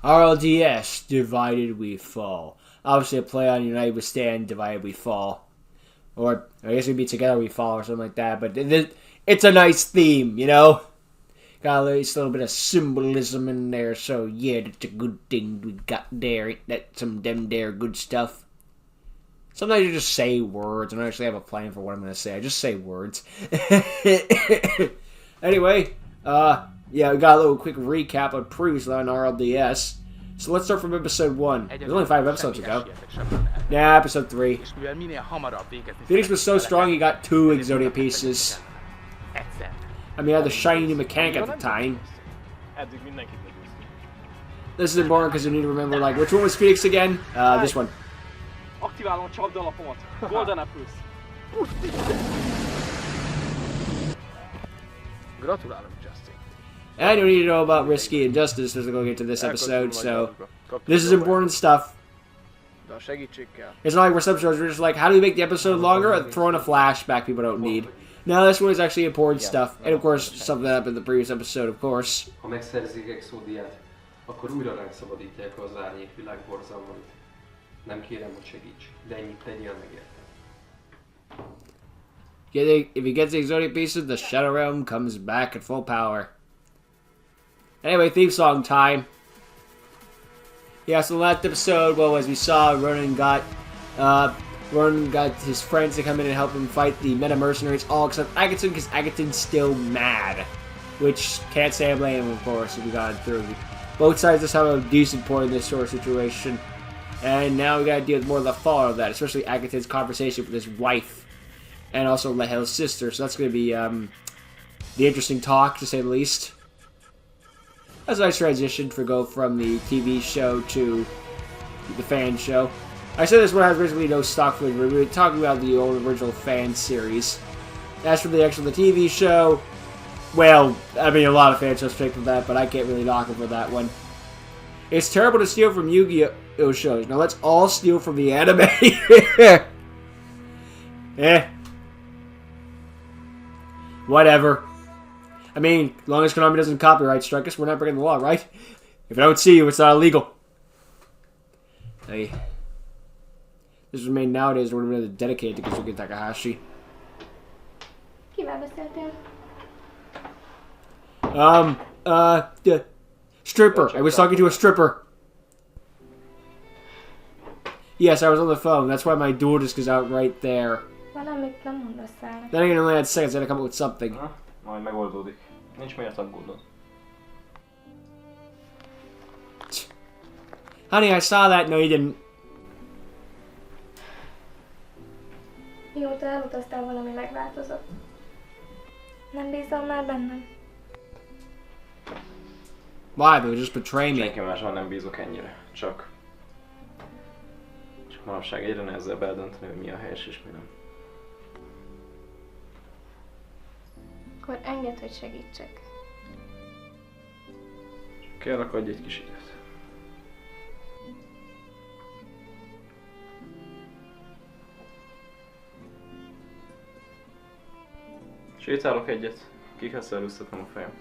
RLDS, divided we fall. Obviously a play on United we stand, divided we fall. Or I guess it'd be together we fall or something like that. But it's a nice theme, you know? Got a little bit of symbolism in there, so yeah, that's a good thing we got there. Ain't that some them there good stuff? Sometimes you just say words. I don't actually have a plan for what I'm going to say. I just say words. Anyway, yeah, we got a little quick recap of previously on RLDS. So let's start from episode 1. There's only 5 episodes ago. Nah, episode 3. Phoenix was so strong he got 2 Exodia pieces. I mean, he had the shiny new mechanic at the time. This is important because you need to remember, like, which one was Phoenix again? This one. And you need to know about Risky and Justice as we go into this episode, so this is important stuff. It's not like we're some shows, we're just like, how do we make the episode longer? And throw in a flashback people don't need. No, this one is actually important stuff. And of course, something that happened in the previous episode, of course. If he gets the Exodia pieces, the Shadow Realm comes back at full power. Anyway, theme song time. Yeah, so the last episode, well, as we saw, Ronan got his friends to come in and help him fight the meta mercenaries, all except Agaton, because Agaton's still mad. Which, can't say I blame him, of course, if we got it through. Both sides just have a decent point in this sort of situation. And now we gotta deal with more of the fallout of that, especially Agaton's conversation with his wife. And also Lehel's sister, so that's gonna be, the interesting talk, to say the least. That's a nice transition for go from the TV show to the fan show. I said this one has basically no stock footage, but we were talking about the old original fan series. As for the TV show, well, I mean, a lot of fans just picked from that, but I can't really knock them for that one. It's terrible to steal from Yu-Gi-Oh shows. Now let's all steal from the anime. Whatever. I mean, as long as Konami doesn't copyright strike us, we're not breaking the law, right? If I don't see you, it's not illegal. Hey. This was made nowadays, we're really dedicated to Kazuki Takahashi. Stripper. I was talking to a stripper. Yes, I was on the phone. That's why my dual disc is out right there. Then I only had seconds, I had to come up with something. Majd megoldódik. Nincs miért aggódnod. Honey, I saw that. No, you didn't. Mióta elutaztál, valami megváltozott. Nem bízol már bennem? Why? They would just betray me. Senki máshol nem bízok ennyire. Csak manapság egyre nehezebb eldönteni, hogy mi a helyes és mi nem. Akkor engedd, hogy segítsek. Kérlek, adj egy kis időt. Sétálok egyet, ki kell szerűztetnem a fejem.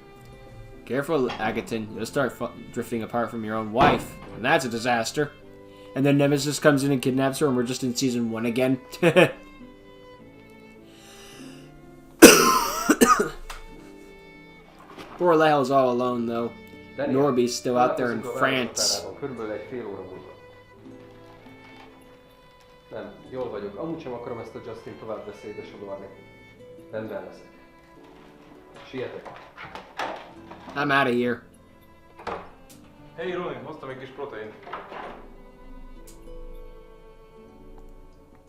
Careful, Agaton. You'll start drifting apart from your own wife, and that's a disaster. And then Nemesis comes in and kidnaps her, and we're just in season 1 again. Poor Lehel's all alone, though. Norby's still out there in France. Körülbelül egy fél óra múlva. Nem, jól vagyok. Amúgy sem akarom ezt a Justin tovább beszédbe sodorni. Rendben leszek. Sietek. I'm out of here. Hey Ronin, hoztam egy kis protein.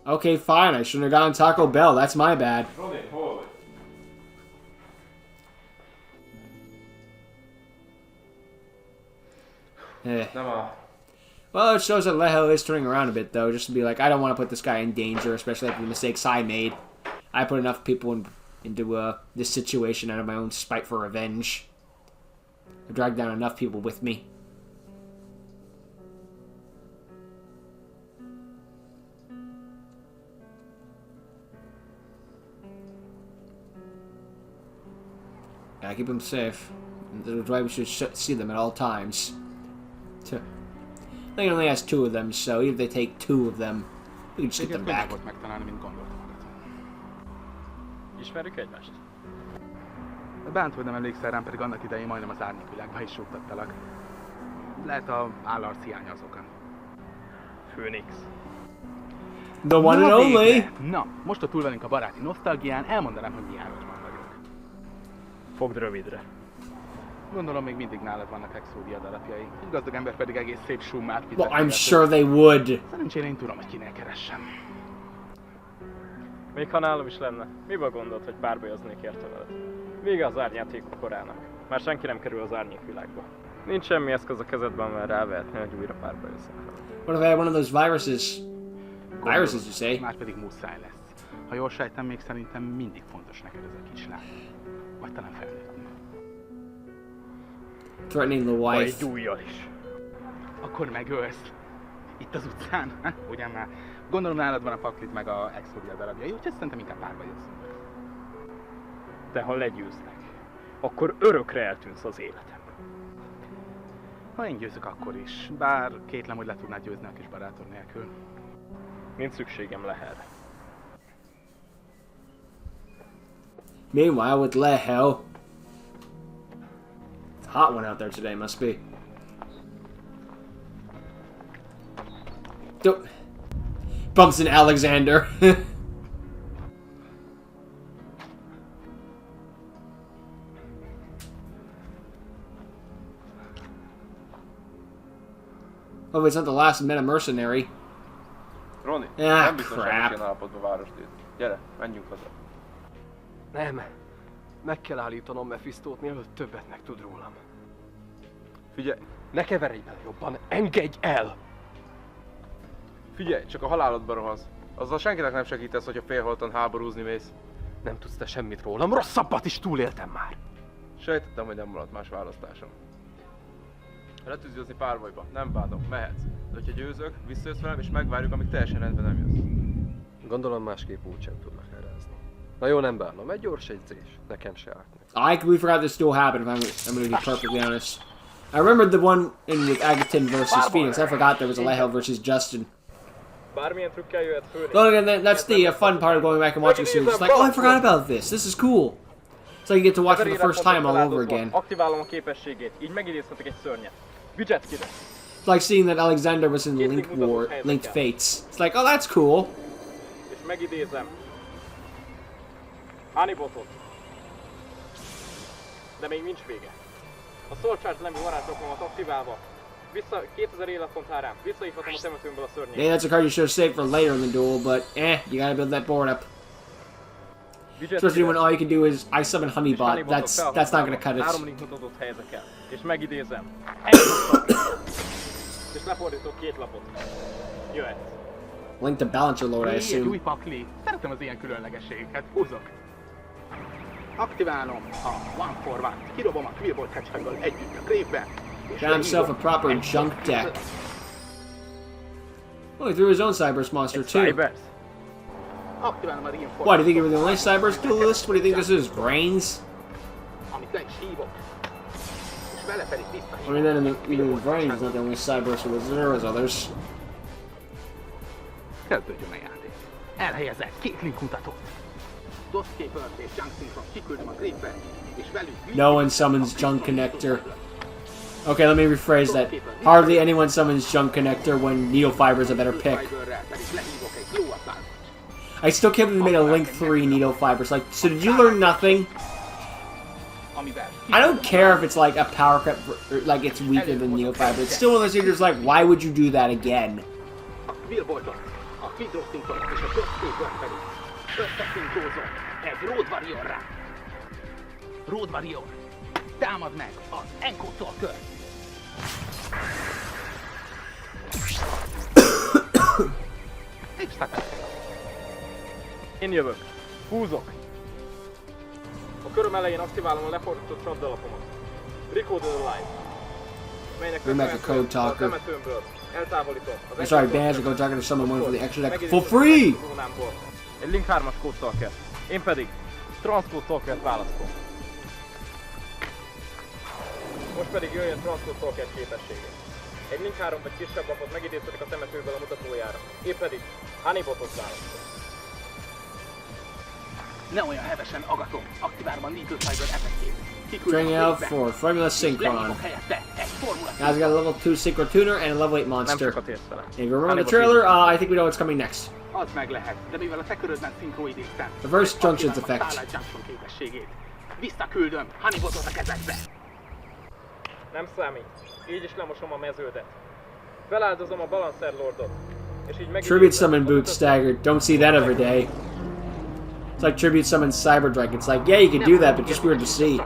Okay, fine. I shouldn't have gone Taco Bell. That's my bad. Ronin, hol vagy? Well, it shows that Lehel is turning around a bit, though, just to be like, I don't want to put this guy in danger, especially after the mistakes I made. I put enough people into this situation out of my own spite for revenge. I dragged down enough people with me. Gotta keep them safe. That's why we should see them at all times. I think it only has 2 of them, so even if they take 2 of them, we can just get them back. volt megtalálni, mint gondoltam magad. Ismerjük egymást? Bánt, hogy nem emlékszel rám, pedig annak idején majdnem az árnyékvilágba is rúgtattalak. Lehet a állarc hiánya az oka. Phoenix. The one and only! végre! Na, most a túl velünk a baráti nosztalgián, elmondanám, hogy milyen rosszban vagyok. Fogd rövidre. Gondolom, még mindig nálad vannak exódiad alapjai. Egy gazdag ember pedig egész szép summát fizet. Well, I'm sure they would. Szerencsére én tudom, hogy kinél keressem. Még ha nálam is lenne, mibe gondolt, hogy párbajoznék érte veled? Vége az árnyátékok korának. Már senki nem kerül az árnyékvilágba. Nincs semmi eszköz a kezedben, mert rávehetni, hogy újra párbajoznak veled. What if I had one of those viruses? Viruses, you say? Már pedig muszáj lesz. Ha jól sejtem, még szerintem mindig fontos neked ez a kislány. Vagy talán felnőtt. Threatening the Vagy wife. Duel is. Akkor megölsz. Itt az utcán, ha? Ugyan már. Gondolom nálad van a paklit meg a exódia darabjai, úgyhogy szerintem inkább párbajozunk. De ha legyőznek, akkor örökre eltűnsz az életem. Ha én győzök, akkor is. Bár kétlem, hogy le tudnád győzni a kis barátod nélkül. Nincs szükségem leherre. Meanwhile, with Lehel. It's a hot one out there today, must be. Bumps in Alexander. Oh, it's not the last meta mercenary. Roni, Ah, nem biztos, hogy crap. ilyen állapotban városdét. Gyere, menjünk haza. Nem. Meg kell állítanom Mephistót, mielőtt többet megtud rólam. Figyelj, Ne keveredj bele jobban, engedj el! figyelj, csak a halálodba rohansz. Azzal senkinek nem segítesz, hogyha félholtan háborúzni mész. Nem tudsz te semmit rólam, rosszabbat is túléltem már. Sejtettem, hogy nem maradt más választásom. Letűzőzni párbajba, nem bánom, mehetsz. De hogyha győzök, visszajössz velem és megvárjuk, amíg teljesen rendben nem jössz. Gondolom másképp úgysem tudnak elrázni. Na jó, nem bánom, egy gyors egyzés, nekem se állt meg. I completely forgot this still happened, if I'm gonna be perfectly honest. I remembered the one in with Agaton versus Phoenix. I forgot there was a Lehel versus Justin. Bármilyen trükkel jöhet Phoenix. Well, again, that's the fun part of going back and watching the series. It's like, oh, I forgot about this. This is cool. It's like you get to watch it for the first time all over again. Aktiválom a képességét, így megidézhetek egy szörnyet. Widgetkire. It's like seeing that Alexander was in Linked Fates. It's like, oh, that's cool. És megidézem. Hannibotot. De még nincs vége. A Soul Charge nemű varázslókomat aktiválva. Vissza 2000 életpont árán. Visszahívhatom a temetőmből a szörnyét. Yeah, that's a card you should have saved for later in the duel, but you gotta build that board up. Especially when all you can do is I summon Honeybot. That's not gonna cut it. 3 linkot adott helyezek el. És megidézem. És lefordítok 2 lapot. Jöhet. Link to Balancer Lord, I Új assume. pakli. Szeretem az ilyen különlegességeket. Húzok. Aktiválom a One for One. Kirobom a Quillbolt Hedgehoggal együtt a Grave-be. Got himself a proper junk deck. Oh, he threw his own Cyberse monster too. Cybers. Aktiválom a Reinforce. Why, do you think you were the only Cyberse duelist? What do you think this is, Brains? Amit le is hívok. És vele pedig biztos. I mean, then even Brains is not the only Cyberse who was there, was others. Kezdődjön a játék. Elhelyezett 2 link mutatót. Doscapert és Junk Syndrome kiküldöm a Grave-be, és velük... No one summons Junk Connector. Okay, let me rephrase that. Hardly anyone summons Junk Connector when Needle Fiber is a better pick. I still can't believe they made a Link 3 Needle Fibers. Like, so did you learn nothing? I don't care if it's like a power cut, like it's weaker than Needle Fiber. It's still one of those things that's like, why would you do that again? Road Warrior, támad meg az Enkótól kör! Én jövök. Húzok. A köröm elején aktiválom a lefordított csapdalapomat. Recode the Light. Melynek köszönhetően a temetőmből eltávolítom. I'm sorry, bans are going to target someone one for the extra deck for free! Egy Link 3-as kódtalkert. Én pedig Transcode Talkert választom. Most pedig jöjjön Transcode Talkert képességét. Egy link 3 vagy kisebb lapot megidéztetik a temetőből a mutatójára. Épp pedig Honeybotot választott. Ne olyan hevesen agatom. Aktiválom a Needle Fiber effektét. Turning out for Formula Synchron. Guys, we got a level 2 Synchro Tuner and a level 8 Nem monster. sokat érsz vele. If you remember the trailer, I think we know what's coming next. Az meg lehet, de mivel a te körödben szinkroidéztem. Reverse Junctions effect. Starlight Junction képességét. Visszaküldöm Honeybotot a kezedbe. Nem számít. Így is lemosom a meződet. Feláldozom a Balancer Lordot. És így megidézem... Tribute Summon Boot Staggered. Don't see that every day. It's like Tribute Summon Cyberdragon. It's like, yeah, you can do that, but just weird to see.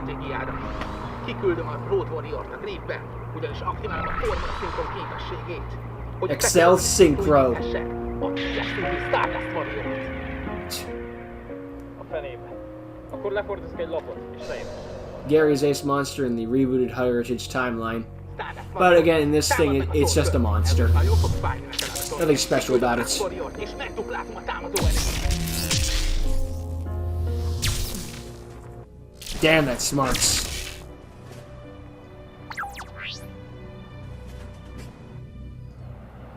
Kiküldöm a Road Warrior-t a Gripbe, ugyanis aktiválom a Formula Synchron képességét. Hogy Excel Synchro. Ott testünkű Stardust Warrior-t. A fenébe. Akkor lefordítok egy lapot, és lejön. Gary's Ace Monster in the rebooted Heritage timeline. But again, in this thing, it's just a monster. Nothing special about it. És megduplázom a támadó erejét. Damn, that smarts.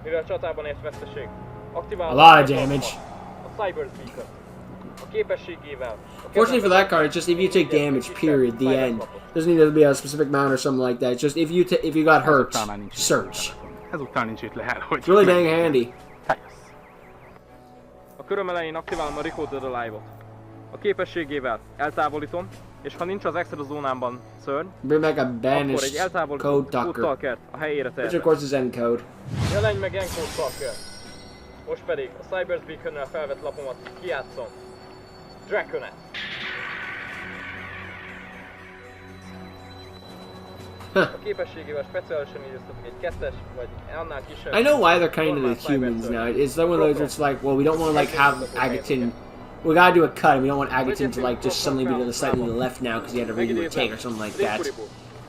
Mivel csatában ért veszteség, aktiválom A lot of damage. a Cyber Beacon. A képességével... Fortunately for that card, it's just if you take damage, period, the end. Doesn't need to be a specific mount or something like that. It's just if you got hurt, search. Ezután nincs itt lehet, hogy... It's really dang handy. A köröm elején aktiválom a Recoded Alive-ot. A képességével eltávolítom, és ha nincs az extra zónámban szörny, Bring back a akkor egy banished eltávolított code talker, Talkert a helyére which of terve. course is encode. Jelenj meg Encode Talker. Most pedig a Cyber Beacon-nel felvett lapomat kijátszom. Draconet. A képességével speciálisan időztetek egy kettes, vagy annál kisebb... I know why they're kind of the humans now. It's one of those where it's like, well, we don't want to like have Agaton. We gotta do a cut, and we don't want Agaton to like just suddenly be to the slightly to the left now because he had to redo a take or something like that.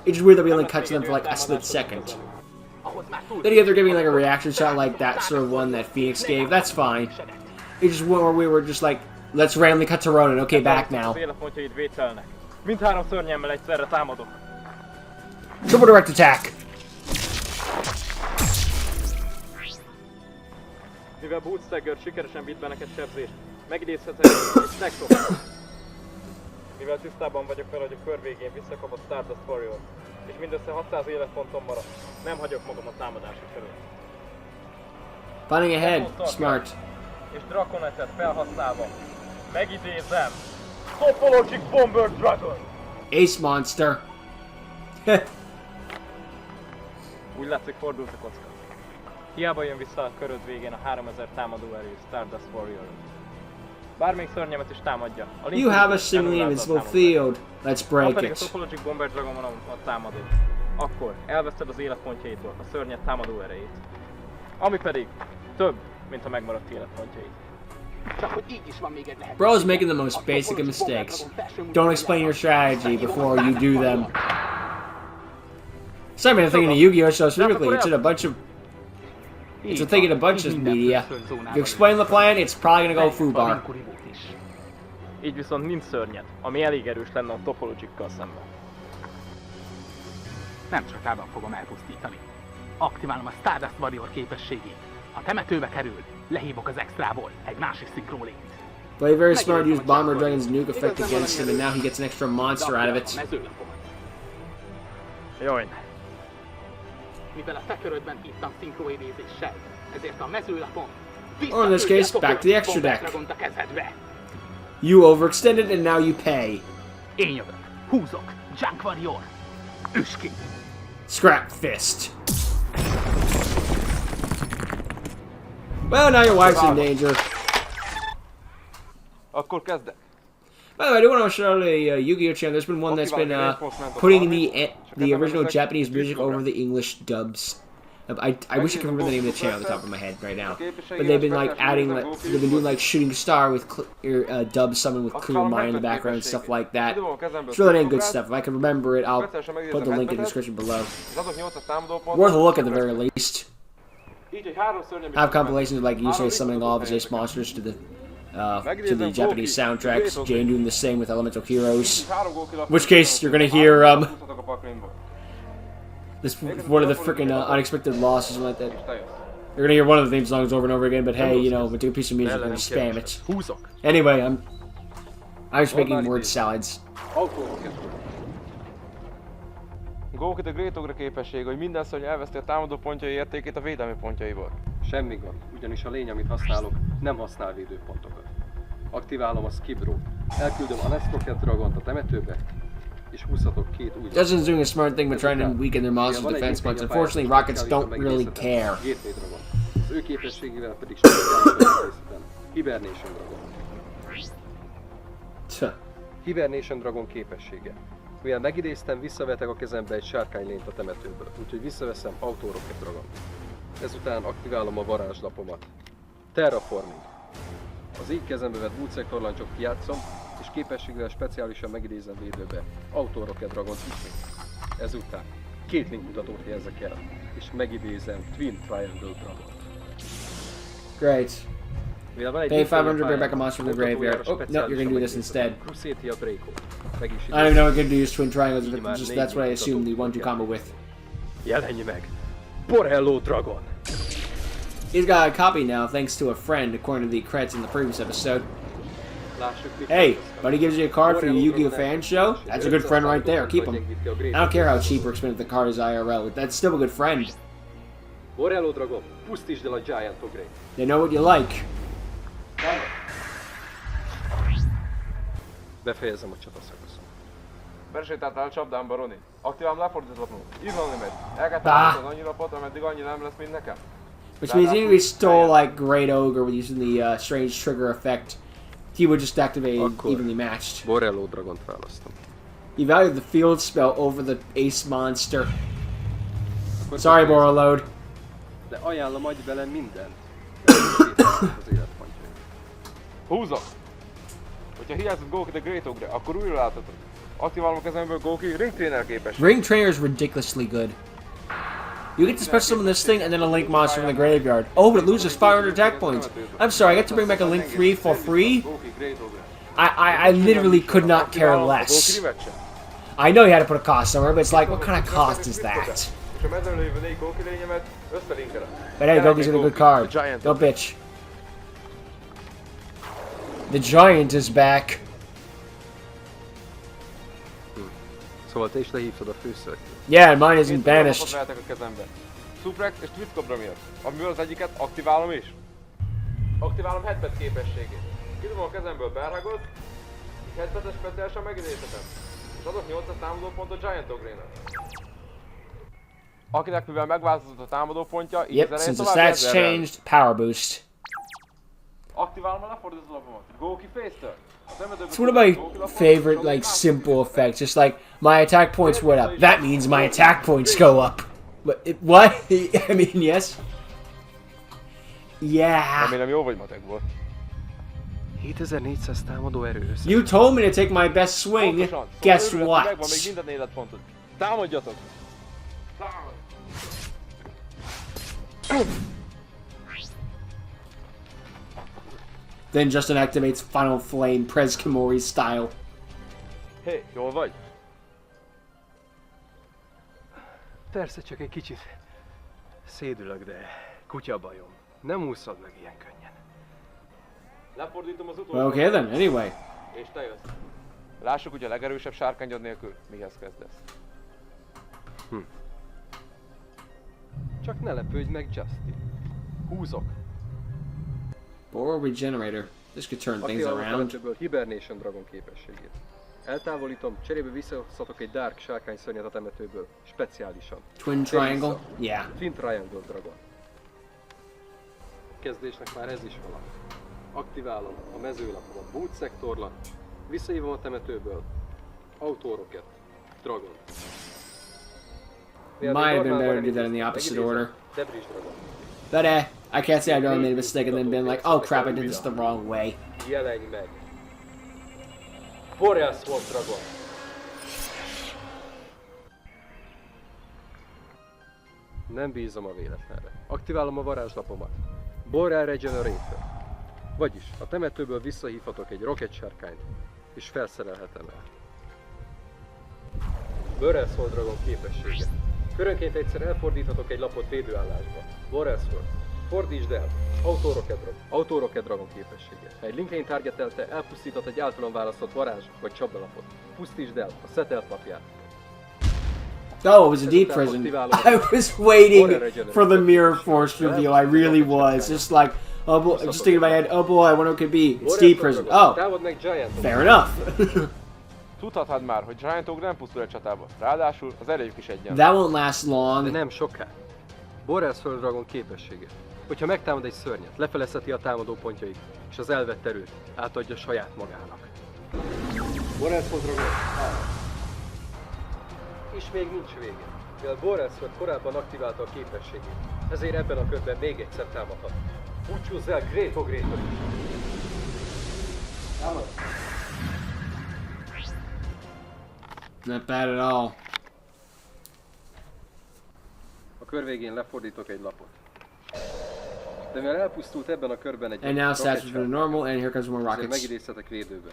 It's just weird that we only cut to them for like a split second. Then if they're giving like a reaction shot like that sort of one that Phoenix gave, that's fine. It's just one where we were just like, let's randomly cut to Ronan. Okay, back now. Az életpontjaid vételnek. Mindhárom szörnyemmel egyszerre támadok. Triple direct attack. Mivel Bootstagger sikeresen vitt be neked sebzést, megidézhetek egy Snackshot. Mivel tisztában vagyok vele, hogy a kör végén visszakap a Stardust Warrior, és mindössze 600 életponton maradt, nem hagyok magam a támadások felől. Planning ahead. Smart. És Draconetet felhasználva, megidézem Topologic Bomber Dragon! Ace monster. Úgy látszik, fordult a kocka. Hiába jön vissza a köröd végén a 3000 támadó erő Stardust Warrior. Bármelyik szörnyemet is támadja. You have a seemingly invincible field. Let's Ha break pedig a it. Topologic Bomber Dragon van a támadó, akkor elveszted az életpontjaitól a szörnyet támadó erejét. Ami pedig több, mint a megmaradt életpontjaid. Csak hogy így is van még egy lehetőség. Bro's making the most basic of mistakes. Don't explain your strategy before you do them. Sorry, I'm thinking of Yu-Gi-Oh! So specifically, it's in a bunch of... It's a thing in a bunch of media. If you explain the plan, it's probably gonna go foobar. Így viszont nincs szörnyed, ami elég erős lenne a Topologikkal szemben. Nem csatában fogom elpusztítani. Aktiválom a Stardust Warrior képességét. Ha temetőbe kerül, lehívok az extrából egy másik szinkrólényt. Play very smart, use Bomber Dragon's nuke effect against him, and now he gets an extra monster out of it. Jaj. Mivel a fekörödben ittam szinkroidézéssel, ezért a mezőlapon Or in this case, back to the extra deck. a kezedbe. You overextended, and now you pay. Én jövök, húzok, Junk Warrior, üss ki! Scrap Fist. Well, now your wife's in danger. Akkor kezdek. By the way, I do want to show the Yu-Gi-Oh! Channel. There's been one that's been putting the original Japanese music over the English dubs. I wish I could remember the name of the channel off the top of my head right now. But they've been like adding, like they've been doing like Shooting Star with dub summon with Clear Mind in the background and stuff like that. It's really dang good stuff. If I can remember it, I'll put the link in the description below. Worth a look at the very least. Have compilations of like usually summoning all of his ace monsters to the Japanese soundtracks. Jane doing the same with Elemental Heroes. In which case you're gonna hear This one of the freaking unexpected losses like that. És te jössz. You're gonna hear one of the theme songs over and over again, but hey, you know, with a piece of music, we're gonna spam it. Húzok. Anyway, I'm just making word salads. Autóroket. Go the Great Ogre képesség, hogy minden szörny elveszti a támadó pontjai értékét a védelmi pontjaiból. Semmi gond, ugyanis a lény, amit használok, nem használ védőpontokat. Aktiválom a Skibro, elküldöm a Nest Rocket Dragont a temetőbe, és húzhatok 2 új... Dustin's doing a smart thing by trying to weaken their monster defense points. Unfortunately, rockets don't really care. Gateway Dragon. Az ő képességével pedig speciálisan készítem. Hibernation Dragon. Hibernation Dragon képessége. Mivel megidéztem, visszavetek a kezembe egy sárkánylényt a temetőből, úgyhogy visszaveszem Auto Rocket Dragon. Ezután aktiválom a varázslapomat. Terraforming. Az így kezembe vett búcsektorlancsot kijátszom, és képességével speciálisan megidézem védőbe Auto Rocket Dragon ismét. Ezután 2 link mutatót helyezek el, és megidézem Twin Triangle Dragon. Great. Pay 500, bring back a monster from the graveyard. Oh, no, you're gonna do this instead. I don't even know what I'm gonna do use twin triangles, but just that's what I assume the 1-2 combo with. Jelenj meg! Borello Dragon! He's got a copy now, thanks to a friend, according to the credits in the previous episode. Hey, buddy gives you a card for your Yu-Gi-Oh fan show? That's a good friend right there, keep him. I don't care how cheap or expensive the card is IRL, that's still a good friend. Borello Dragon, pusztítsd el a Giant Ogre! They know what you like. Befejezem a csataszakaszon. Besétáltál a csapdámba, Roni. Aktiválom lefordítatlanul. Írvalni megy. El kell támadnod annyi lapot, ameddig annyi nem lesz, mint nekem. Which means even if we stole like Great Ogre with using the strange trigger effect, he would just activate evenly matched. Borello Dragont választom. He valued the field spell over the ace monster. Sorry, Borreload. De ajánlom, adj bele mindent. Az életpontjaim. Húzok! Hogyha hiányzott Goki the Great Ogre, akkor újra láthatod. Aktiválom a kezemből Goki Ring Trainer képesség. Ring Trainer is ridiculously good. You get to special summon this thing and then a Link monster from the graveyard. Oh, but it loses 500 attack points. I'm sorry, I get to bring back a Link 3 for free? I literally could not care less. I know you had to put a cost somewhere, but it's like, what kind of cost is that? But hey, Goki's got a good card. Don't bitch. The Giant is back. Szóval te is lehívtad a főszert. Yeah, and mine isn't banished. Suplex és Twist Cobra miatt, amiből az egyiket aktiválom is. Aktiválom headpad képességét. Kidobom a kezemből Berhagot, headpad-es speciálisan megidézhetem. És adok 800 támadópontot Giant Ogre-nek. Akinek mivel megváltozott a támadópontja, így Yep, az elején since the tovább stats changed, power boost. Aktiválom a lefordító lapomat. Goki Face-től. It's one of my favorite, like, simple effects. Just like, my attack points went up. That means my attack points go up. What? I mean, yes. Yeah. Remélem jó vagy matekból. 7400 támadó erő. You told me to take my best swing. Guess what? Megvan még minden életpontot. Támadjatok! Then Justin activates Final Flame, Prez Kimori style. Hé, jól vagy? Persze, csak egy kicsit szédülök, de kutya bajom. Nem úszod meg ilyen könnyen. Lefordítom az utolsó. Okay then, anyway. És te jössz. Lássuk, hogy a legerősebb sárkányod nélkül mihez kezdesz. Csak ne lepődj meg, Justin. Húzok. Boar Regenerator. This could turn things around. Aktiválom a Hibernation Dragon képességét. Eltávolítom, cserébe visszahozhatok egy Dark sárkány szörnyet a temetőből, speciálisan. Twin Triangle? Yeah. Twin Triangle Dragon. Kezdésnek már ez is valami. Aktiválom a mezőlapomat Boot szektorla, visszahívom a temetőből Auto Rocket Dragon. Might have been better to do that in the opposite order. Debris Dragon. But I can't say I've really made a mistake and then been like, oh crap, I did this the wrong way. Jelenj meg! Boreal Swamp Dragon! Nem bízom a véletlenre. Aktiválom a varázslapomat. Boreal Regenerator. Vagyis a temetőből visszahívhatok egy Rocket sárkányt, és felszerelhetem el. Boreal Swamp Dragon képessége. Körönként egyszer elfordíthatok egy lapot védőállásba. Warelsford. Fordítsd el. Auto-rocket dragon képessége. Ha egy Lincoln targetelte, elpusztíthat egy általán választott varázs vagy csapdalapot. Pusztítsd el a setelt lapját. Oh, it was a deep prison. I was waiting for the Mirror Force reveal. I really was. Just like, oh boy, just thinking in my head, oh boy, I wonder what it could be. It's deep prison. Oh, fair enough. Tudhatod már, hogy Giant Ogre nem pusztul egy csatába. Ráadásul az erejük is egyen. That won't last De long. nem soká. Warelsford dragon képessége. Hogyha megtámad egy szörnyet, lefelezheti a támadó pontjait, és az elvett erőt átadja saját magának. Warelsford dragon. És még nincs vége. Mivel Warelsford korábban aktiválta a képességét, ezért ebben a körben még egyszer támadhat. Búcsúzz el Great Ogre-től is. Támad! Not bad at all. A kör végén lefordítok egy lapot. De mivel elpusztult ebben a körben egy And now stats for the normal, and here comes more ezért rockets. megidézhetek védőbe.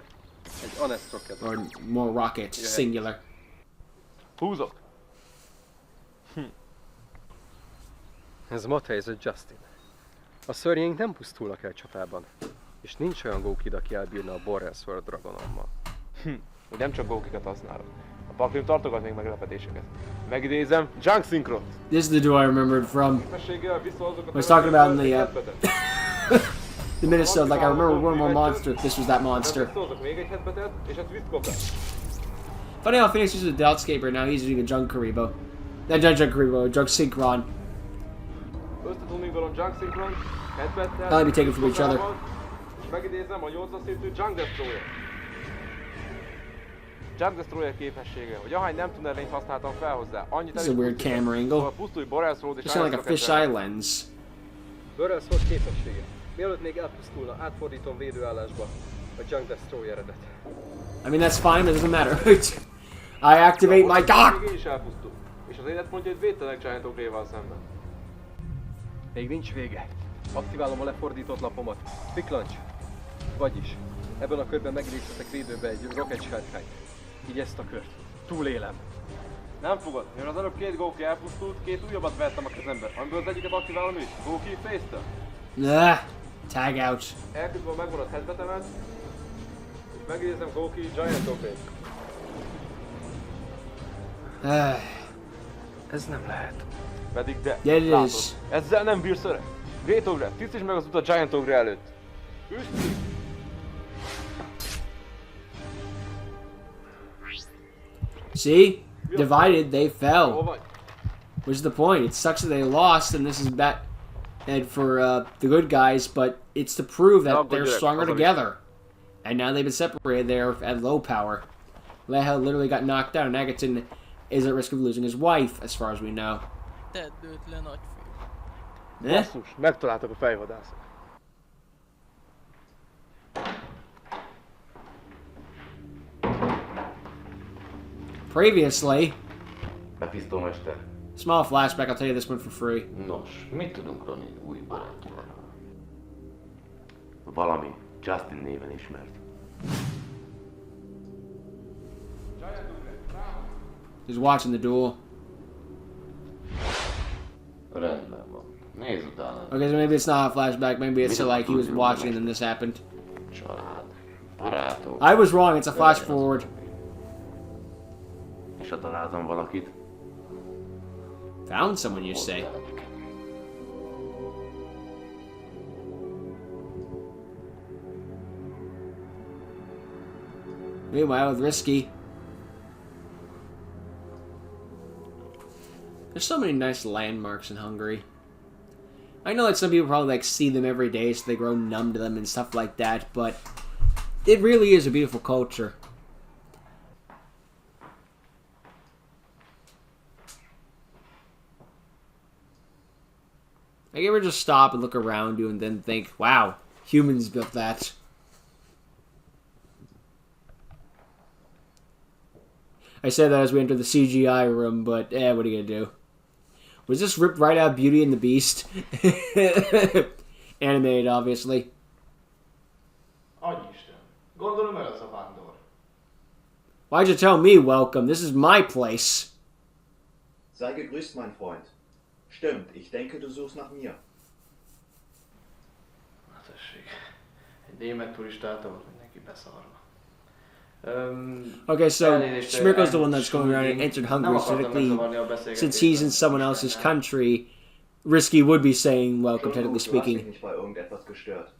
Egy Honest Rocket. Or more rockets, singular. Húzok! Ez mat helyzet, Justin. A szörnyeink nem pusztulnak el csatában. És nincs olyan gókid, aki elbírna a Warelsford dragonommal. Hogy nem csak gókikat használok. A paklim tartogat még meglepetéseket. Megidézem, Junk Synchro! This is the duel I remembered from. Képességgel visszahozzuk a Was talking about in the, hetbetet. The Minnesota, like I remember one more monster. This was that monster. Visszahozzuk még egy hetbetet, és ezt visszkapják. Funny how Phoenix uses a Deltscaper, now he's using a Junk Karibo. Not Junk Karibo, a Junk Synchron. Összetudunk még valami Junk Synchron, hetbettel, That'll be taken from each other. és megidézem a 8-as szintű Junk Destroyer. Junk Destroyer képessége, hogy ahány nem tunnellényt használtam fel hozzá, annyit This is a weird camera angle. pusztulj Borelsford és It's kind of like a fisheye lens. Warelsford képessége. Mielőtt még elpusztulna, átfordítom védőállásba a Junk Destroyeredet. I mean, that's fine, but it doesn't matter. I activate my cock! Még is elpusztul, és az életpontjait védtenek Giant Ogre-val szemben. Még nincs vége. Aktiválom a lefordított lapomat. Quick Launch. Vagyis, ebben a körben megidézhetek védőbe egy Rocket sárkányt. Így ezt a kört. Túlélem. Nem fogod, mivel az előbb két Góki elpusztult, két újabbat vettem a kezembe, amiből az egyiket aktiválom is. Góki Face-tel. Tag out. Elküldve a megmaradt hetbetemet, és megidézem Góki Giant Ogre-t. Ez nem lehet. Pedig de, Yeah, it látod, is. ezzel nem bírsz öreg. Great Ogre, tisztítsd meg az utat Giant Ogre előtt. Üsd! See? Divided, they Hol fell. vagy? Which is the point. It sucks that they lost, and this is bad for the good guys, but it's to prove that they're stronger together. And now they've been separated there at low power. Lehel literally got knocked down, and Agaton is at risk of losing his wife, as far as we know. Tedd őt le, nagyfiú. Basszus, megtaláltak a fejvadászok. Previously, Mefisztómester. small flashback, I'll tell you this one for free. Nos, mit tudunk Ronny új barátról? Valami Justin néven ismert. He's watching the duel. Rendben van. Nézz utána. Okay, so maybe it's not a flashback, maybe it's like he was watching and then this happened. Család. Barátok. I was wrong, it's a flash forward. És ha találtam valakit, Found someone, you say? Meanwhile, with Risky. There's so many nice landmarks in Hungary. I know that some people probably like see them every day, so they grow numb to them and stuff like that, but it really is a beautiful culture. Like, you ever just stop and look around you and then think, wow, humans built that. I said that as we entered the CGI room, but what are you gonna do? Was this ripped right out of Beauty and the Beast? Animated, obviously. Agyisten. Gondolom el az a vándor. Why'd you tell me welcome? This is my place. Sei gegrüßt, mein Freund. Stimmt, ich denke, du suchst nach mir. Na tessék. Egy német turistától mindenki beszarva. Okay, so Shmirko's the one that's going around and entered Hungary specifically. Since he's in someone else's country, Risky would be saying welcome, technically Du hast dich speaking. nicht bei irgendetwas gestört.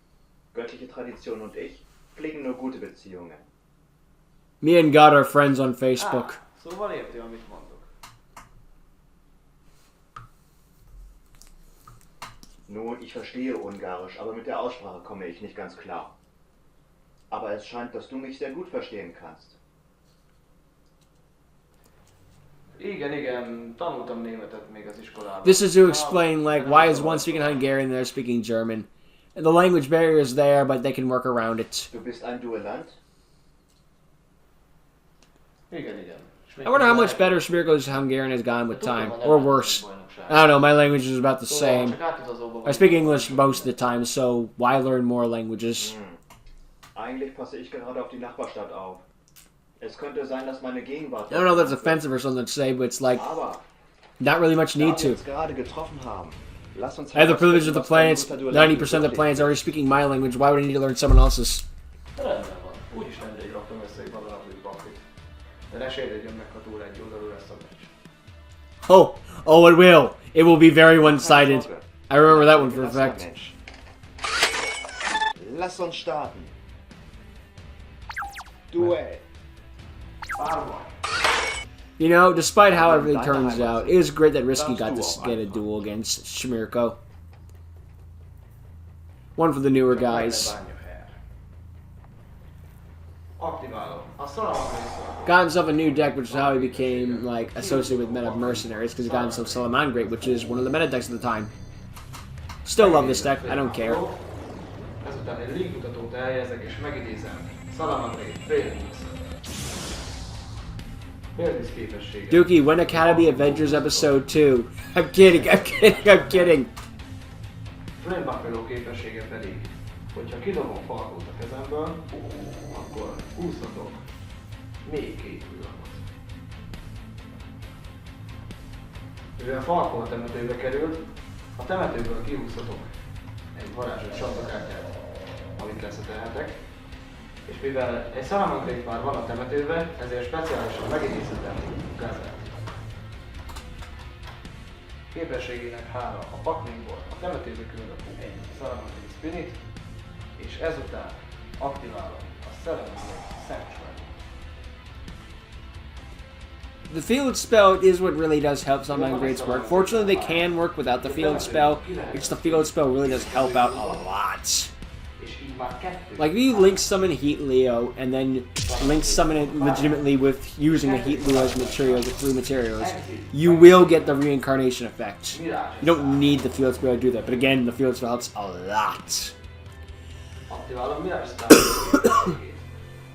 Göttliche Tradition und ich pflegen nur gute Beziehungen. Me and God are friends on Facebook. Szóval érti, amit mondok. Nun, ich verstehe Ungarisch, aber mit der Aussprache komme ich nicht ganz klar. Aber es scheint, dass du mich sehr gut verstehen kannst. Igen, tanultam németet még az iskolában. This is to explain, like, why is one speaking Hungarian and they're speaking German? And the language barrier is there, but they can work around it. Du bist ein Duellant? Igen. I wonder how much better Shmirko's Hungarian has gotten with time, or worse. I don't know, my language is about the same. I speak English most of the time, so why learn more languages? Eigentlich passe ich gerade auf die Nachbarstadt auf. Es könnte sein, dass meine Gegenwart... I don't know if that's offensive or something to say, but it's like, Aber not really much da need wir to. uns gerade getroffen haben, lass uns I have the privilege of the was für ein planets, guter Duellant 90% of the wirklich planets already speaking my language, why would I need to learn someone else's? Rendben van. Úgyis nemrég raktam össze egy vadonatúj paklit. De ne sérjedjön meg, ha túl egy oldalú lesz a meccs. Oh, it will. It will be very one-sided. I remember that one for a fact. Mensch. Lass uns starten. Duell. You know, despite how everything turns out, it is great that Risky got to get a duel against Shmirko. One for the newer guys. Aktiválom. A szalamat Got himself a new deck, which is how he became, like, associated with meta mercenaries, because he got himself Salaman Great, which is one of the meta decks at the time. Still love this deck, I don't care. Ezután egy légmutatót elhelyezek és megidézem. Salamadré, Félix. Félix képessége. Dookie, when Academy Avengers Episode 2. I'm kidding, I'm kidding, I'm kidding. Flame Buffalo képessége pedig, hogyha kidobom Falkót a kezemből, akkor húzhatok még 2 hullamot. Mivel Falkó a temetőbe került, a temetőből kihúzhatok egy varázsos csapakártyát, amit leszetelhetek, és mivel egy Salamandrét már van a temetőben, ezért speciálisan megidézhetem Gazát. Képességének hála a paklinkból a temetőbe küldök egy Salamandrét Spinit, és ezután aktiválom a Salamandrét Sanctuary. The field spell is what really does help Summon Greats work. Fortunately, they can work without the field spell. It's the field spell really does help out a lot. Like, if you link summon Heat Leo and then link summon it legitimately with using the Heat Leo as materials, the 3 materials, you will get the reincarnation effect. You don't need the field spell to do that, but again, the field spell helps a lot. Aktiválom Mirage Star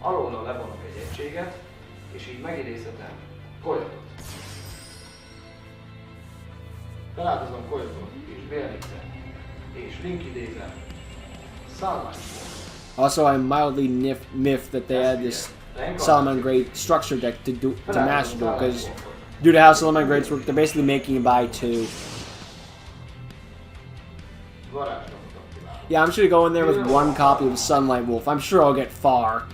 alóla levonok egy egységet, és így megidézhetem Coyotot. Feláldozom Coyotot és Bélnixet, és link idézem Sunlight. Also, I'm mildly miffed that they had this Solomon Great structure deck to Master Duel, because due to how Solomon Greats work, they're basically making you buy 2. Yeah, I'm just gonna go in there with 1 copy of Sunlight Wolf. I'm sure I'll get far.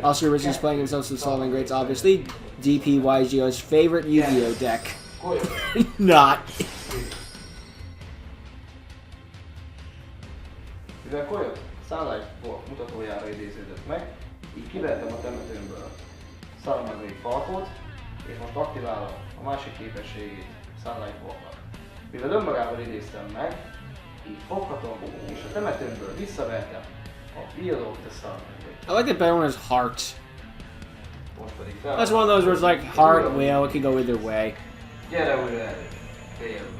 Also, Richie's playing himself some Solomon Greats, obviously. DPYGO's favorite Yu-Gi-Oh deck. Not. Mivel Coyot Sunlight mutatójára idéződött meg, így kivertem a temetőmből Salamandrét Falkót, és most aktiválom a másik képességét Sunlight Wolfnak. Mivel önmagával idéztem meg, így foghatom, és a temetőmből visszavertem a Wheel of the Salamandrét. I like that better one is Heart. Most pedig fel. That's one of those where it's like Heart, Whale, it can go either way. Gyere újra elég, Félix.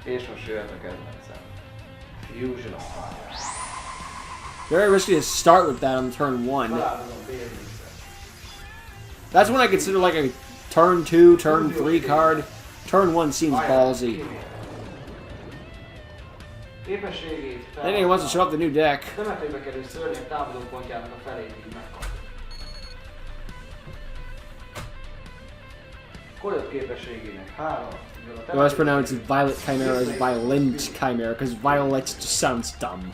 És most jöhet a kedvencem. Fusion of Fire. Very risky to start with that on turn 1. Feláldozom Bélnixet. That's when I consider like a turn 2, turn 3 card. Turn 1 seems ballsy. Képességét Then he wants to show off the new deck. temetőbe kerül szörnyek támadó pontjának a felét így megkapja. Kolyot képességének 3. You always pronounce it Violet Chimera as Violent Chimera, because Violet just sounds dumb.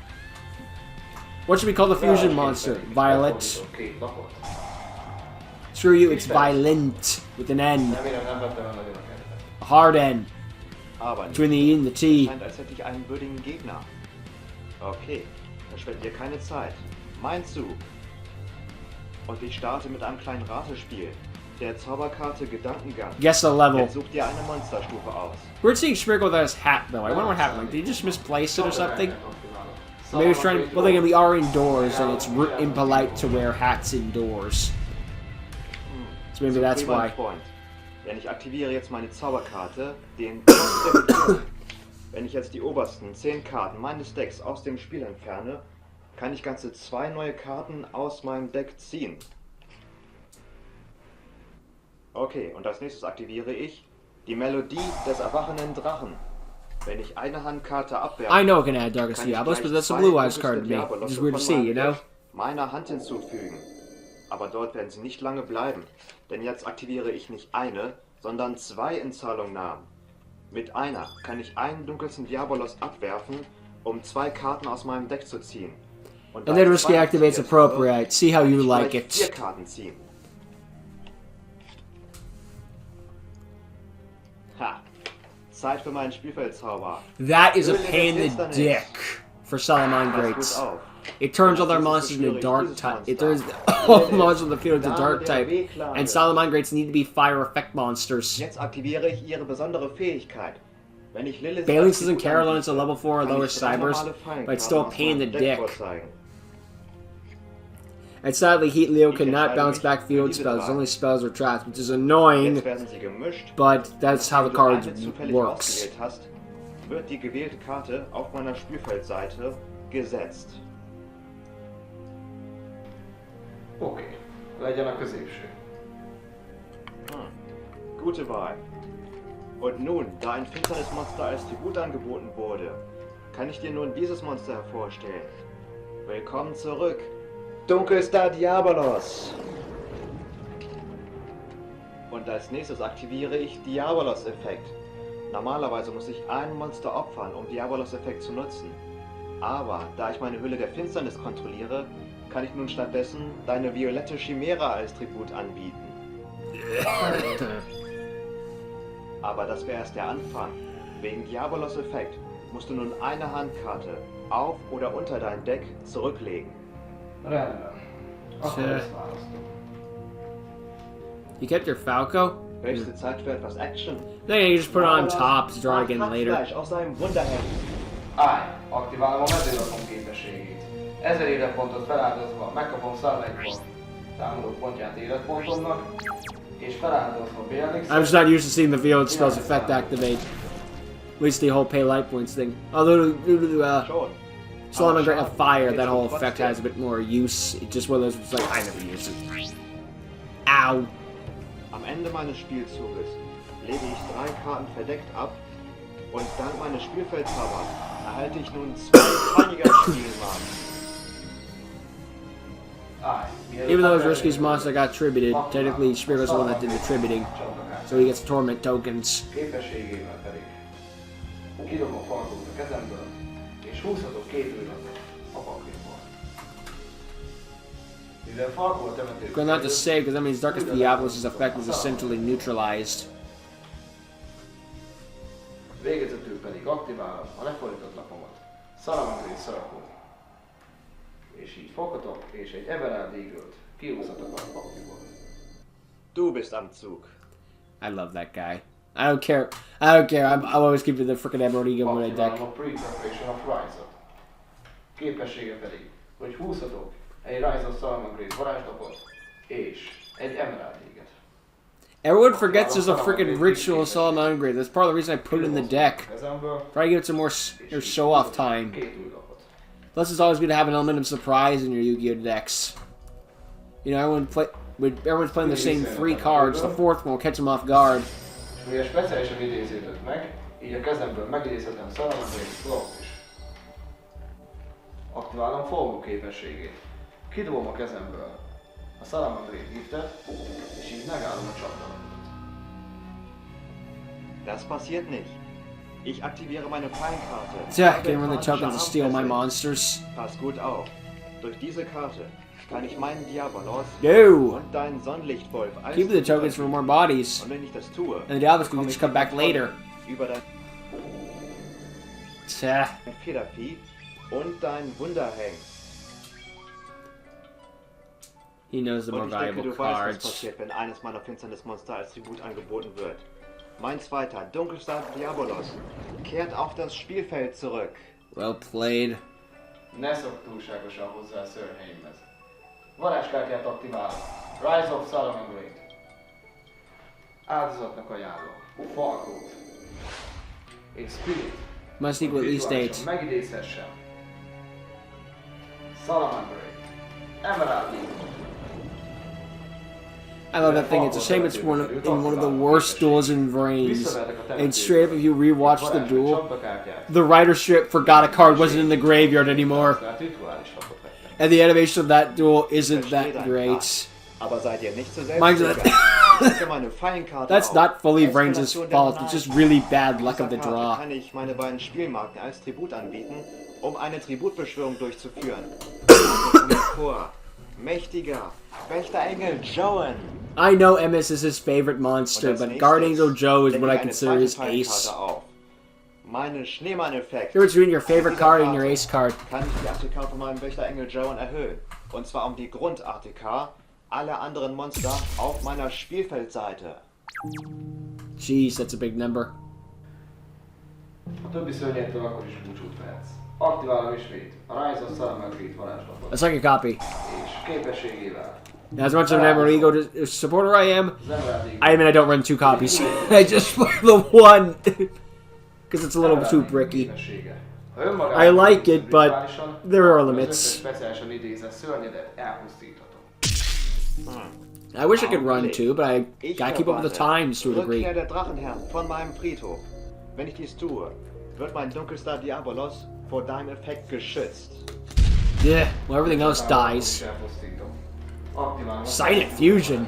What should we call the fusion monster? Violet? Screw you, it's Violent, with an N. Remélem nem vettem el nagyon a kedvet. A hard N. Aber Between the E and the T. scheint, als hätte ich einen würdigen Gegner. Okay, verschwendet ihr keine Zeit. Mein Zug. Und ich starte mit einem kleinen Ratespiel. Der Zauberkarte Gedankengang. Guess the level. Jetzt sucht ihr eine Monsterstufe aus. Weird seeing Sprinkle without his hat, though. I wonder what happened. Like, did he just misplace it or something? Maybe he's trying to... Well, we are indoors, and it's impolite to wear hats indoors. So maybe that's Okay, mein why. Freund. Denn ich aktiviere jetzt meine Zauberkarte, den Wenn ich jetzt die obersten 10 Karten meines Decks aus dem Spiel entferne, kann ich ganze 2 neue Karten aus meinem Deck ziehen. Okay, und als nächstes aktiviere ich die Melodie des erwachenden Drachen. Wenn ich eine Handkarte abwerfe, I know it can add Darkest kann ich Diablos, but gleich that's a 2 Blue Eyes dunkelste card to me. Diabolosse It's weird to von see, meinem you know? Deck meiner Hand hinzufügen. Aber dort werden sie nicht lange bleiben, denn jetzt aktiviere ich nicht eine, sondern 2 Inzahlungnahmen. Mit einer kann ich einen dunkelsten Diabolos abwerfen, um 2 Karten aus meinem Deck zu ziehen. Und And da then ich Risky 2 activates aktiviert habe, appropriate. See how kann you ich like gleich 4 it. Karten ziehen. Ha! Zeit für meinen Spielfeldzauber. That is a pain in the dick for Salamon Pass gut Greats. auf. It turns all their monsters into dark type. It turns all monsters in the field into dark type. And Salamon Greats need to be fire effect monsters. Jetzt aktiviere ich ihre besondere Fähigkeit. Wenn ich Lilith Balance als doesn't care Tribut when it's a level 4 or anbiete, lower kann ich 3 cybers, normale but it's still a Fallenkarten pain in the aus meinem dick. Deck vorzeigen. And sadly, Heat Leo Ich cannot entscheide bounce mich back für field diese spells, 3. only spells or traps, which is annoying, Jetzt werden sie gemischt. but that's how the Wenn du card eine zufällig works. ausgewählt hast, wird die gewählte Karte auf meiner Spielfeldseite gesetzt. Oké, legyen a középső. Gute Wahl. Und nun, da ein Finsternismonster als Tribut angeboten wurde, kann ich dir nun dieses Monster hervorstellen. Willkommen zurück, dunkelster Diabolos! Und als nächstes aktiviere ich Diabolos-Effekt. Normalerweise muss ich ein Monster opfern, um Diabolos-Effekt zu nutzen. Aber da ich meine Hülle der Finsternis kontrolliere, kann ich nun stattdessen deine violette Chimära als Tribut anbieten. Aber das wäre erst der Anfang. Wegen Diabolos-Effekt musst du nun eine Handkarte auf oder unter dein Deck zurücklegen. Rendben. Akkor Tja. ezt választom. You kept your Falco? Höchste Zeit für etwas Action. No, you just put it on top to draw again later. Hackfleisch aus seinem Wunderhemd. Állj! Aktiválom a mezőlapom képességét. 1000 életpontot feláldozva megkapom Starlightból támadó pontját életpontomnak, és feláldozva Bélnix. I'm just not used to seeing the field spells effect activate. At least the whole pay light points thing. Although, Schon. Solomon Great of Fire, that whole effect has a bit more use. It's just one of those, it's like, I never use it. Ow. Am Ende meines Spielzuges lege ich 3 Karten verdeckt ab und dank meines Spielfeldzaubers erhalte ich nun 2 feiniger Spielmarken. Állj! Even though Risky's monster got tributed, technically Spirit's the one that did the tributing. So he gets torment tokens. Képességével pedig kidobom Farkót a kezemből, és húzhatok 2 űrlapot a pakliból. Mivel Farkó a temetőt Going out to save, because that means Darkest Diablos' effect is essentially neutralized. végezetül pedig aktiválom a lefordított lapomat, Salamangreat Circle. És így foghatok, és egy Emerald Eagle-t kihúzhatok a pakliból. Du bist am Zug. I love that guy. I don't care. I don't care. I'm always keeping the frickin' Emerald Eagle when I deck. Aktiválom a Pre-Preparation of Rise-ot. Képessége pedig, hogy húzhatok egy Rise of Salamangreat varázslapot, és egy Emerald Eagle-t. Everyone forgets there's a freaking ritual Solomon Great. That's part of the reason I put it in the deck. Kezemből, Try to give it some more show-off time. 2 űrlapot. Plus, it's always good to have an element of surprise in your Yu-Gi-Oh decks. You know, everyone's playing the same 3 cards. The 4th one will catch them off guard. És mivel speciálisan idéződött meg, így a kezemből megidézhetem Salamangreat Flow is. Aktiválom forgó képességét. Kidobom a kezemből a Salamandrét giftet, és így megállom a csapdalatot. Das passiert nicht. Ich aktiviere meine Fallenkarte. Tja, getting rid of the tokens to steal my monsters. Pass gut auf. Durch diese Karte kann ich meinen Diabolos No! und deinen Sonnenlichtwolf als Keep the tokens for more bodies. Und wenn ich das tue, And the Diablos can bekomme just ich come die back Kontrolle later. über dein Tja. Federvieh und dein Wunderhengst. He knows the more Und ich denke, valuable du weißt, was cards. passiert, wenn eines meiner Finsternismonster als Tribut angeboten wird. Mein zweiter, Dunkelstar Diabolos, kehrt auf das Spielfeld zurück. Well played. Ne szok túlságosan hozzá a szörnyeimhez. Varázskártyát aktiválom. Rise of Salamandrét. Áldozatnak ajánlom. Falkót. És Spirit. Must equal at least 8. Megidézhessem. Salamandrét. Emerald Eagle. I love that thing. It's a shame it's in one of the worst duels in Vrains. And straight up, if you rewatch the duel, the writer strip forgot a card wasn't in the graveyard anymore. And the animation of that duel isn't that great. Aber seid ihr nicht so Mind you, Stecke meine Fallenkarte that's auf. not fully Vrains' Eskalation der fault. It's just Monarchie. really bad luck of the Mit dieser Karte draw. kann ich meine beiden Spielmarken als Tribut anbieten, um eine Tributbeschwörung durchzuführen. Vor. Mächtiger Wächterengel Joan. I know MS is his favorite monster, Und als but Guard nächstes Angel Joe is decke what I ich eine consider zweite his Fallenkarte ace. auf. Meine Schneemann-Effekt. Here between your favorite Mit card dieser and your Karte ace card. kann ich die ATK von meinem Wächterengel Joan erhöhen. Und zwar um die Grund-ATK aller anderen Monster auf meiner Spielfeldseite. Jeez, that's a big number. A többi szörnyétől akkor is búcsút vehetsz. Aktiválom ismét a Rise of Salamandrét varázslatot. That's like a copy. És képességével Now, as much of an Emerald Eagle supporter I am, az Emerald Eagle I admit I don't run 2 copies. I just play the one. Because it's a little too bricky. képessége. Ha önmagában I like it, but rituálisan, there are akkor az limits. összes speciálisan idézett szörnyedet elpusztíthatom. I wish I could run 2, but I Ich gotta keep up with the times to a degree. Rückkehr der Drachenherren von meinem Friedhof. Wenn ich dies tue, wird mein Dunkelstar Diabolos vor deinem Effekt geschützt. Yeah, well, everything else dies. Elpusztítom. Aktiválom a Silent Fusion.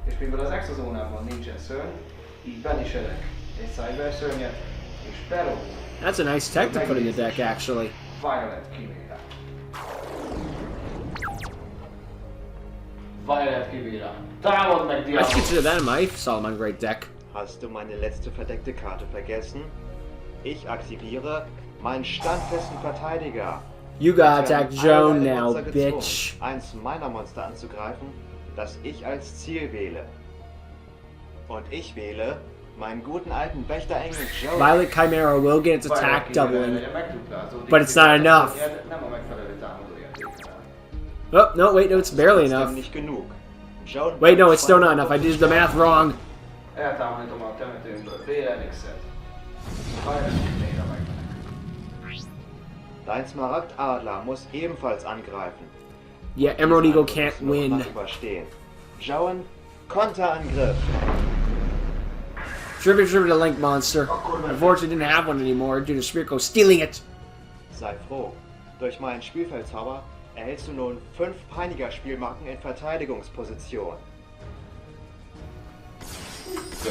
És mivel az exozónában nincsen szörny, így beliselek egy cyber szörnyet, és berobom That's a nice tech to put in the deck, actually. Violet Chimera. Violet Chimera. Támad meg, I should Diablo! consider that in my Solomon Great deck. Hast du meine letzte verdeckte Karte vergessen? Ich aktiviere meinen standfesten Verteidiger. You gotta Jetzt werden attack alle Joan deine now, Monster gezwungen, bitch. eins meiner Monster anzugreifen, das ich als Ziel wähle. Und ich wähle meinen guten alten Wächterengel Joan. Violet Chimera will get its attack Violet Chimera doubling. legyen megduplázódik, but it's not viszont enough. a szörnyed nem a megfelelő támadó értékkel. Oh, no, wait, no, it's barely Das ist enough. nicht genug. Joan Wait, no, bleibt it's still not zwei enough. I did the math wrong. Eltávolítom a temetőmből Vélelixet. Violet Chimera megmenekül. Dein Smaragdadler muss ebenfalls angreifen. Yeah, Emerald Eagle Diese can't müssen wir win. noch überstehen. Joan, Konterangriff. Tribute a Link monster. Unfortunately, didn't have one anymore due to Spirko stealing it. Sei froh. Durch meinen Spielfeldzauber erhältst du nun 5 Peiniger-Spielmarken in Verteidigungsposition.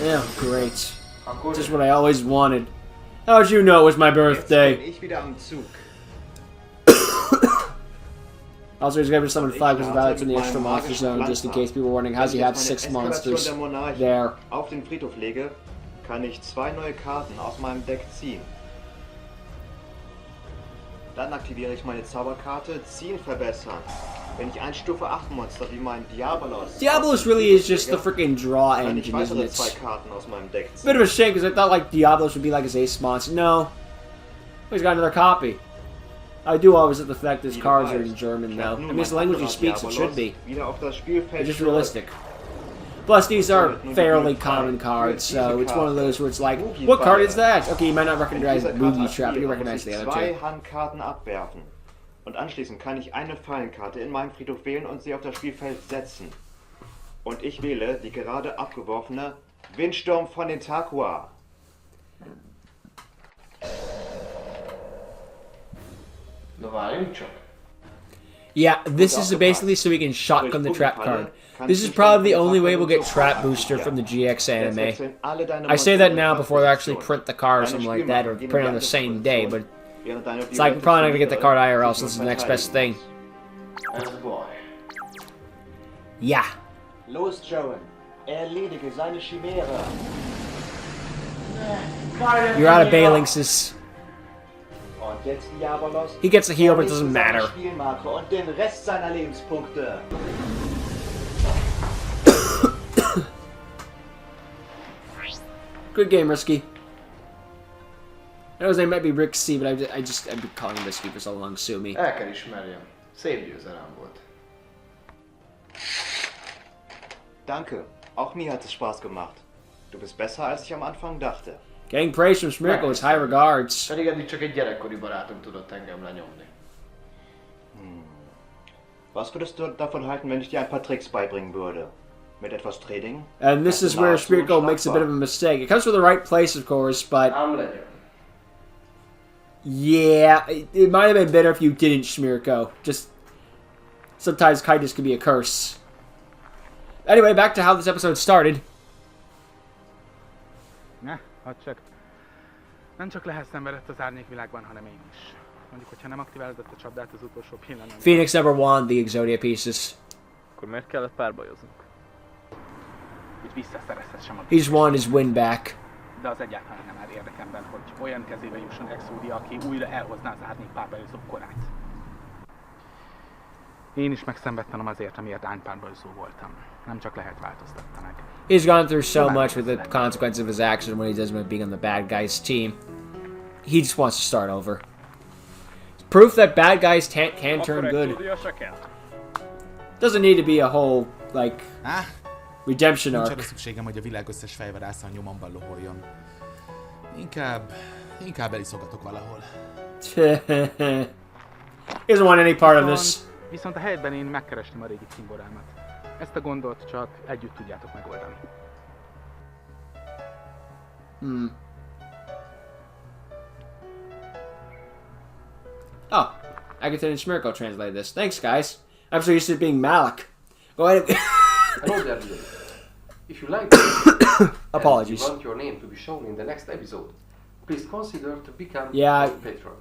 Yeah, great. Akkor Just what I always wanted. How'd you know it was my Jetzt bin birthday? ich wieder am Zug. Also, he's gonna summon 5 because Violet's in the extra monster zone, just in case people were wondering, how's he have 6 monsters der Monarchen there? auf den Friedhof lege, kann ich 2 neue Karten aus meinem Deck ziehen. Dann aktiviere ich meine Zauberkarte Ziehen verbessern. Wenn ich ein Stufe 8 Monster wie mein Diabolos... Diablos really is just the freaking draw kann ich engine, isn't weitere it? 2 Karten aus meinem Deck ziehen. Bit of a shame because I thought like Diablos would be like his ace monster. No. He's got another copy. I do always like the fact his cards are in German though. I mean, it's the language he speaks, it should be. Wieder auf das Spielfeld It's just zurück. realistic. Plus, these are fairly common cards, so it's one of those where it's like, what card is that? Okay, you might not Wenn recognize diese Boogie Karte Trap, but you aktiviert, recognize muss the ich other 2 two. Handkarten abwerfen. Und anschließend kann ich eine Fallenkarte in meinem Friedhof wählen und sie auf das Spielfeld setzen. Und ich wähle die gerade abgeworfene Windsturm von den Takua. Na várjunk csak. Yeah, this is basically so we can shotgun the trap card. This is probably the only way we'll get Trap Booster from the GX anime. I say that now before they actually print the card or something like that, or print on the same day, but it's like we're probably not going to get the card IRL, so this is the next best thing. Yeah. Los, Joan. Erledige seine Chimäre. You're out of Balinxes. Und jetzt Diabolos. He gets a heal, but it doesn't matter. Spielmarke und den Rest seiner Lebenspunkte. Good game, Risky. I know his name might be Rixie, but I've been calling him Risky for so long. Sue me. El kell ismerjem. Szép győzelem volt. Danke. Auch mir hat es Spaß gemacht. Du bist besser, als ich am Anfang dachte. Getting praise from Smirkle is high regards. Pedig eddig csak egy gyerekkori barátom tudott engem lenyomni. Was würdest du davon halten, wenn ich dir ein paar Tricks beibringen würde? Mit etwas Training? And this is where Smirkle makes a bit of a mistake. It comes from the right place, of course, but Ám legyen. yeah, it might have been better if you didn't, Smirko. Just sometimes kindness can be a curse. Anyway, back to how this episode started. Ne, hadd csak. Nem csak lehet szenvedett az árnyékvilágban, hanem én is. Mondjuk, hogyha nem aktiválódott a csapdát az utolsó pillanatban. Phoenix never won the Exodia pieces. Akkor miért kellett párbajoznunk? Hogy visszaszerezhessem a... He just wanted his win back. De az egyáltalán nem áll érdekemben, hogy olyan kezébe jusson Exodia, aki újra elhozná az árnyék párbajozó korát. Én is megszenvedtem azért, amiért árnypárbajozó voltam. Nem csak lehet változtatta meg. He's gone through so much with the consequences of his actions when he does by being on the bad guys team. He just wants to start over. It's proof that bad guys can turn good. Doesn't need to be a whole, like, redemption Nincs arc. arra szükségem, hogy a világ összes fejvadásza a nyomomban loholjon. Inkább eliszogatok valahol. He doesn't want any part of this. Viszont a helyben én megkerestem a régi cimborámat. Ezt a gondot csak együtt tudjátok megoldani. Oh, Agatha and Smirko translated this. Thanks, guys. I'm so used to it being Malik. Go ahead. Hello there, Dueling. If you like this, Apologies. and you want your name to be shown in the next episode, please consider to become Yeah. a patron.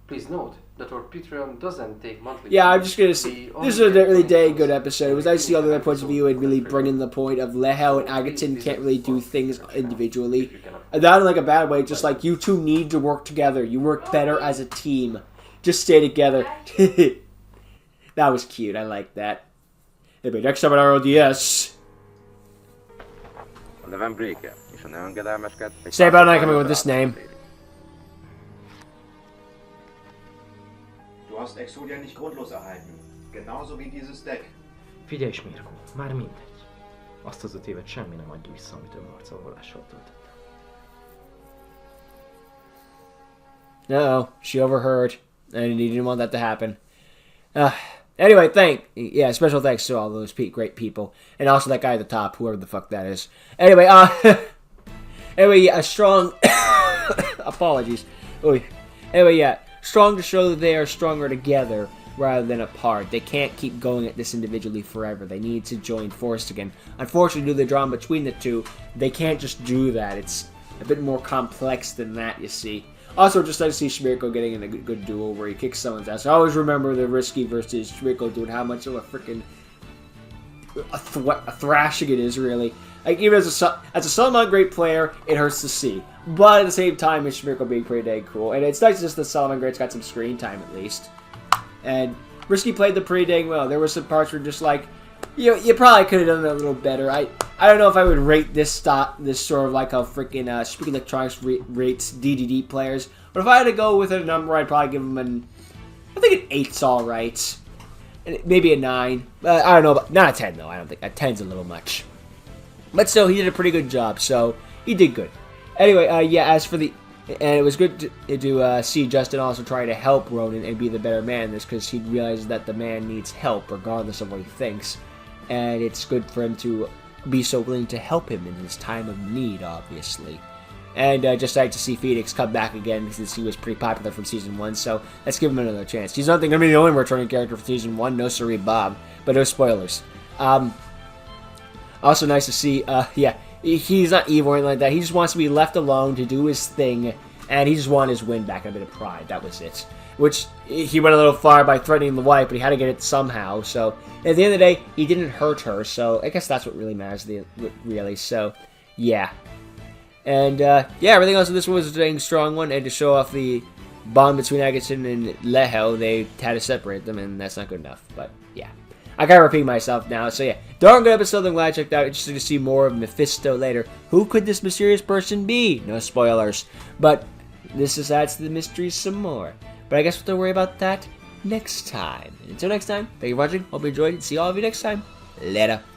Please note that our Patreon doesn't take monthly. Yeah, I'm just gonna say, this is a really dang good episode. It was nice to see all the other points of view and really bring in the point of Lehel and Agaton can't really do things individually. And not in like a bad way, just like you two need to work together. You work better as a team. Just stay together. That was cute, I like that. Anyway, next time on RLDS. A nevem Breaker, és a nevengedelmesket... Stay about not coming with this name. Du hast Exodia nicht grundlos erhalten. Genauso wie dieses Deck. Figyelj, Smirko, már mindegy. Azt az 5 évet semmi nem adja vissza, amit önmarcolvolással töltöttem. No, she overheard, and he didn't want that to happen. Anyway, special thanks to all those great people, and also that guy at the top, whoever the fuck that is. Anyway, a strong, apologies. Anyway, strong to show that they are stronger together rather than apart. They can't keep going at this individually forever. They need to join forces again. Unfortunately, due to the drama between the two, they can't just do that. It's a bit more complex than that, you see. Also, just like to see Smirko getting in a good duel where he kicks someone's ass. I always remember the Risky versus Smirko dude, how much of a freaking a thrashing it is, really. Like, even as a Solomon great player, it hurts to see. But at the same time, it's Smirko being pretty dang cool. And it's nice just that Solomon Great's got some screen time, at least. And Risky played them pretty dang well. There were some parts where just like, you probably could have done it a little better. I don't know if I would rate this sort of like how freaking Speaking Electronics rates DDD players. But if I had to go with a number, I'd probably give them I think an 8's alright. And maybe a 9. I don't know, not a 10 though. I don't think a 10's a little much. But still, he did a pretty good job, so he did good. Anyway, and it was good to see Justin also try to help Ronan and be the better man in this, because he realizes that the man needs help regardless of what he thinks. And it's good for him to be so willing to help him in his time of need, obviously. And just like to see Phoenix come back again because he was pretty popular from Season 1, so let's give him another chance. He's not going to be the only returning character from Season 1, no siree Bob, but no spoilers. Also nice to see, he's not evil or anything like that. He just wants to be left alone to do his thing, and he just wanted his win back and a bit of pride. That was it. Which, he went a little far by threatening the wife, but he had to get it somehow, so at the end of the day, he didn't hurt her, so I guess that's what really matters, really, so yeah. And, everything else in this one was a dang strong one, and to show off the bond between Agaton and Leho, they had to separate them, and that's not good enough, but, yeah. I gotta repeat myself now, so yeah. Darn good episode, I'm glad I checked out, interested to see more of Mephisto later. Who could this mysterious person be? No spoilers, but this just adds to the mystery some more. But I guess we'll have to worry about that next time. Until next time, thank you for watching, hope you enjoyed, and see all of you next time. Later.